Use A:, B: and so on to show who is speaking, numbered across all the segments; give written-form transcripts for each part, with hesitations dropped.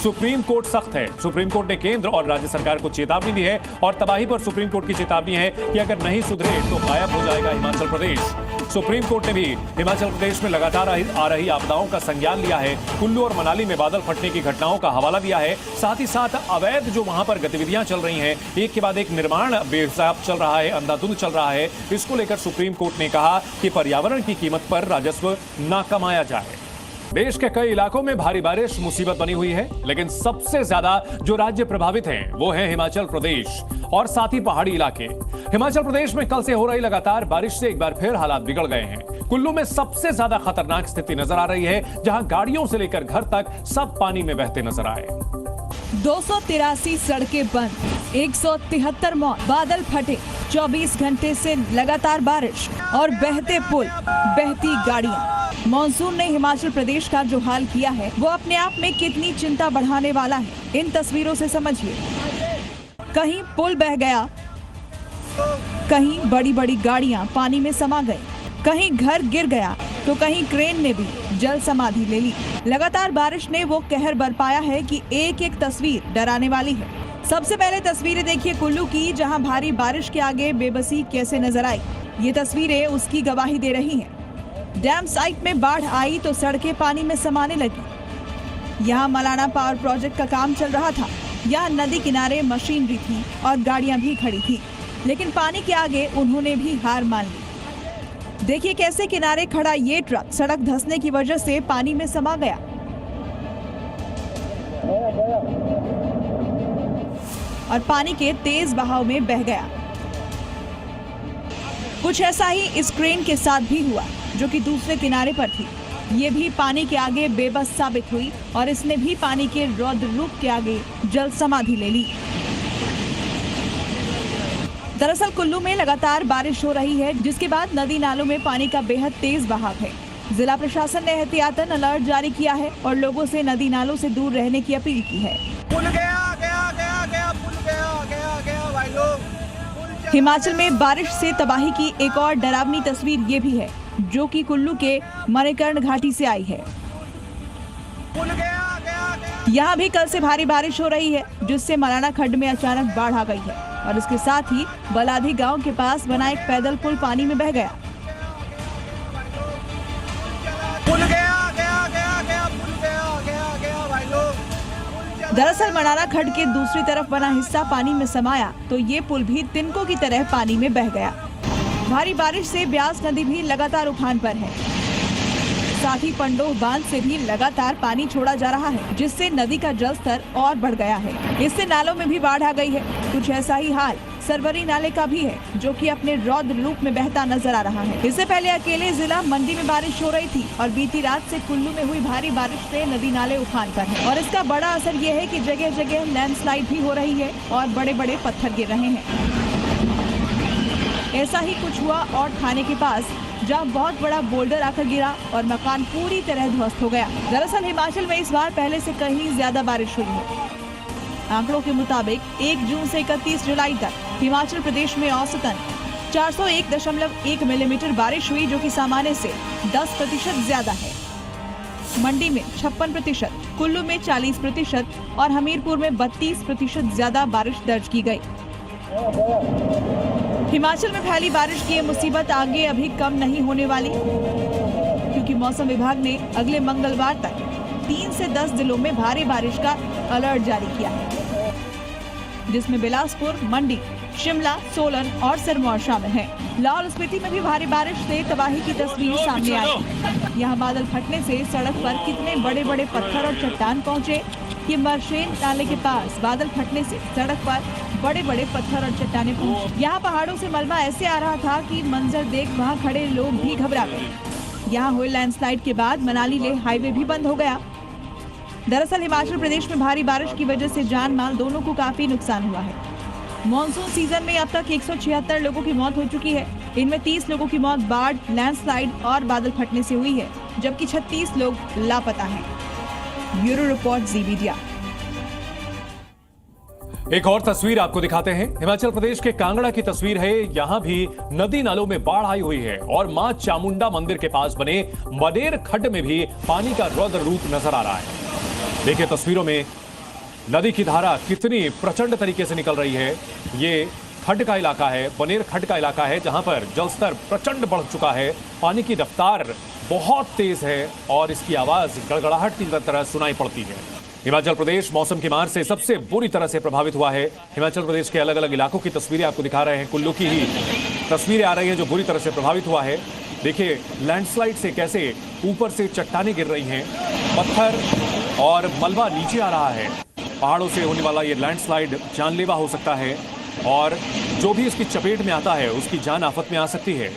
A: Supreme court सख्त है। Supreme court ने केंद्र और राज्य सरकार को चेतावनी दी है और तबाही पर सुप्रीम कोर्ट की चेतावनी है कि अगर नहीं सुधरे तो गायब हो जाएगा हिमाचल प्रदेश। सुप्रीम कोर्ट ने भी हिमाचल प्रदेश में लगातार आ रही आपदाओं का संज्ञान लिया है। कुल्लू और मनाली में बादल फटने की घटनाओं का हवाला दिया है। साथ ही साथ अवैध जो वहां पर गतिविधियां चल रही हैं, एक के बाद एक निर्माण बेहिसाब चल रहा है, अंधाधुंध चल रहा है, इसको लेकर सुप्रीम कोर्ट ने कहा कि पर्यावरण की कीमत पर राजस्व न कमाया जाए। देश के कई इलाकों में भारी बारिश मुसीबत बनी हुई है, लेकिन सबसे ज्यादा जो राज्य प्रभावित हैं वो है हिमाचल प्रदेश और साथ ही पहाड़ी इलाके। हिमाचल प्रदेश में कल से हो रही लगातार बारिश से एक बार फिर हालात बिगड़ गए हैं। कुल्लू में सबसे ज्यादा खतरनाक स्थिति नजर आ रही है, जहां गाड़ियों से लेकर घर तक सब पानी में बहते नजर आए।
B: 283 सड़कें बंद, 173 मौत, बादल फटे, 24 घंटे से लगातार बारिश और बहते पुल, बहती गाड़ियां। मॉनसून ने हिमाचल प्रदेश का जो हाल किया है वो अपने आप में कितनी चिंता बढ़ाने वाला है, इन तस्वीरों से समझिए। कहीं पुल बह गया, कहीं बड़ी बड़ी गाड़ियां पानी में समा गई, कहीं घर गिर गया तो कहीं क्रेन ने भी जल समाधि ले ली। लगातार बारिश ने वो कहर बरपाया है कि एक एक तस्वीर डराने वाली है। सबसे पहले तस्वीरें देखिए कुल्लू की, जहां भारी बारिश के आगे बेबसी कैसे नजर आई। ये तस्वीरें उसकी गवाही दे रही हैं। डैम साइट में बाढ़ आई तो सड़कें पानी में समाने लगी। यहाँ मलाना पावर प्रोजेक्ट का काम चल रहा था। यहाँ नदी किनारे मशीनरी थी और गाड़ियां भी खड़ी थी, लेकिन पानी के आगे उन्होंने भी हार मान ली। देखिए कैसे किनारे खड़ा ये ट्रक सड़क धंसने की वजह से पानी में समा गया। और पानी के तेज बहाव में बह गया। कुछ ऐसा ही इस क्रेन के साथ भी हुआ, जो कि दूसरे किनारे पर थी। ये भी पानी के आगे बेबस साबित हुई और इसने भी पानी के रौद्र रूप के आगे जल समाधि ले ली। दरअसल कुल्लू में लगातार बारिश हो रही है, जिसके बाद नदी नालों में पानी का बेहद तेज बहाव है। जिला प्रशासन ने एहतियातन अलर्ट जारी किया है और लोगों से नदी नालों से दूर रहने की अपील की है।
C: पुल गया, गया, गया, गया, पुल गया, गया, गया, भाई लोग।
B: हिमाचल में बारिश से तबाही की एक और डरावनी तस्वीर ये भी है, जो कि कुल्लू के मणिकर्ण घाटी से आई है।
C: पुल गया, गया, गया।
B: यहाँ भी कल से भारी बारिश हो रही है, जिससे मलाना खड्ड में अचानक बाढ़ आ गई है और इसके साथ ही बलाधी गांव के पास बना एक पैदल पुल पानी में बह गया।
C: पुल गया, गया, गया, गया, पुल गया, गया, गया, भाई लोग।
B: दरअसल मलाना खड्ड के दूसरी तरफ बना हिस्सा पानी में समाया तो ये पुल भी तिनकों की तरह पानी में बह गया। भारी बारिश से ब्यास नदी भी लगातार उफान पर है। साथ ही पंडोह बांध से भी लगातार पानी छोड़ा जा रहा है, जिससे नदी का जलस्तर और बढ़ गया है। इससे नालों में भी बाढ़ आ गई है। कुछ ऐसा ही हाल सरवरी नाले का भी है, जो कि अपने रौद्र रूप में बहता नजर आ रहा है। इससे पहले अकेले जिला मंडी में बारिश हो रही थी और बीती रात से कुल्लू में हुई भारी बारिश से नदी नाले उफान पर है और इसका बड़ा असर ये है कि जगह जगह लैंडस्लाइड भी हो रही है और बड़े बड़े पत्थर गिर रहे हैं। ऐसा ही कुछ हुआ और थाने के पास, जहां बहुत बड़ा बोल्डर आकर गिरा और मकान पूरी तरह ध्वस्त हो गया। दरअसल हिमाचल में इस बार पहले से कहीं ज्यादा बारिश हुई है। आंकड़ों के मुताबिक 1 जून से 31 जुलाई तक हिमाचल प्रदेश में औसतन 401.1 मिलीमीटर बारिश हुई, जो कि सामान्य से 10% ज्यादा है। मंडी में 56%, कुल्लू में 40% और हमीरपुर में 32% ज्यादा बारिश दर्ज की गई। हिमाचल में फैली बारिश की ये मुसीबत आगे अभी कम नहीं होने वाली, क्योंकि मौसम विभाग ने अगले मंगलवार तक 3 से 10 जिलों में भारी बारिश का अलर्ट जारी किया है, जिसमें बिलासपुर, मंडी, शिमला, सोलन और सिरमौर शामिल हैं। लाहौल स्पीति में भी भारी बारिश से तबाही की तस्वीर सामने आई। यहाँ बादल फटने से सड़क पर कितने बड़े बड़े पत्थर और चट्टान पहुंचे। ये मर्शेन नाले के पास बादल फटने से सड़क पर बड़े बड़े पत्थर और चट्टानें पहुंची। यहाँ पहाड़ों से मलबा ऐसे आ रहा था कि मंजर देख वहाँ खड़े लोग भी घबरा गए। यहाँ हुए लैंडस्लाइड के बाद मनाली लेह हाईवे भी बंद हो गया। दरअसल हिमाचल प्रदेश में भारी बारिश की वजह से जान माल दोनों को काफी नुकसान हुआ है। मॉनसून सीजन में अब तक 176 लोगों की मौत हो चुकी है। इनमें 30 लोगों की मौत बाढ़, लैंडस्लाइड और बादल फटने से हुई है, जबकि 36 लोग लापता हैं। ब्यूरो रिपोर्ट जी मीडिया।
A: एक और तस्वीर आपको दिखाते हैं। हिमाचल प्रदेश के कांगड़ा की तस्वीर है। यहां भी नदी नालों में बाढ़ आई हुई है और मां चामुंडा मंदिर के पास बने मदेर खड्ड में भी पानी का रौद्र रूप नजर आ रहा है। देखिए तस्वीरों में नदी की धारा कितनी प्रचंड तरीके से निकल रही है। ये खड्ड का इलाका है, बनेर खड्ड का इलाका है, जहां पर जलस्तर प्रचंड बढ़ चुका है। पानी की रफ्तार बहुत तेज है और इसकी आवाज गड़गड़ाहट की तरह सुनाई पड़ती है। हिमाचल प्रदेश मौसम की मार से सबसे बुरी तरह से प्रभावित हुआ है। हिमाचल प्रदेश के अलग अलग इलाकों की तस्वीरें आपको दिखा रहे हैं। कुल्लू की ही तस्वीरें आ रही हैं जो बुरी तरह से प्रभावित हुआ है। देखिए लैंडस्लाइड से कैसे ऊपर से चट्टानें गिर रही हैं, पत्थर और मलबा नीचे आ रहा है। पहाड़ों से होने वाला ये लैंडस्लाइड जानलेवा हो सकता है और जो भी इसकी चपेट में आता है उसकी जान आफत में आ सकती है।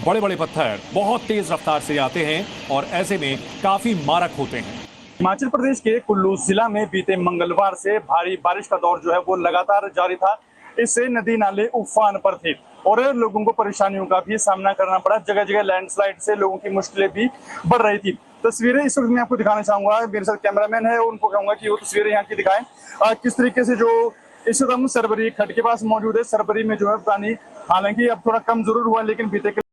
A: बड़े बड़े पत्थर बहुत तेज रफ्तार से आते हैं और ऐसे में काफी मारक होते हैं।
D: हिमाचल प्रदेश के कुल्लू जिला में बीते मंगलवार से भारी बारिश का दौर जो है वो लगातार जारी था। इससे नदी नाले उफान पर थे और लोगों को परेशानियों का भी सामना करना पड़ा। जगह जगह लैंडस्लाइड से लोगों की मुश्किलें भी बढ़ रही थी। तस्वीरें इस वक्त मैं आपको दिखाना चाहूंगा। मेरे साथ कैमरामैन है, उनको कहूंगा कि वो तस्वीरें यहाँ की दिखाएं। किस तरीके से जो इस वक्त हम सरबरी खड्ड के पास मौजूद है। सरबरी में जो है पानी हालांकि अब थोड़ा कम जरूर हुआ, लेकिन बीते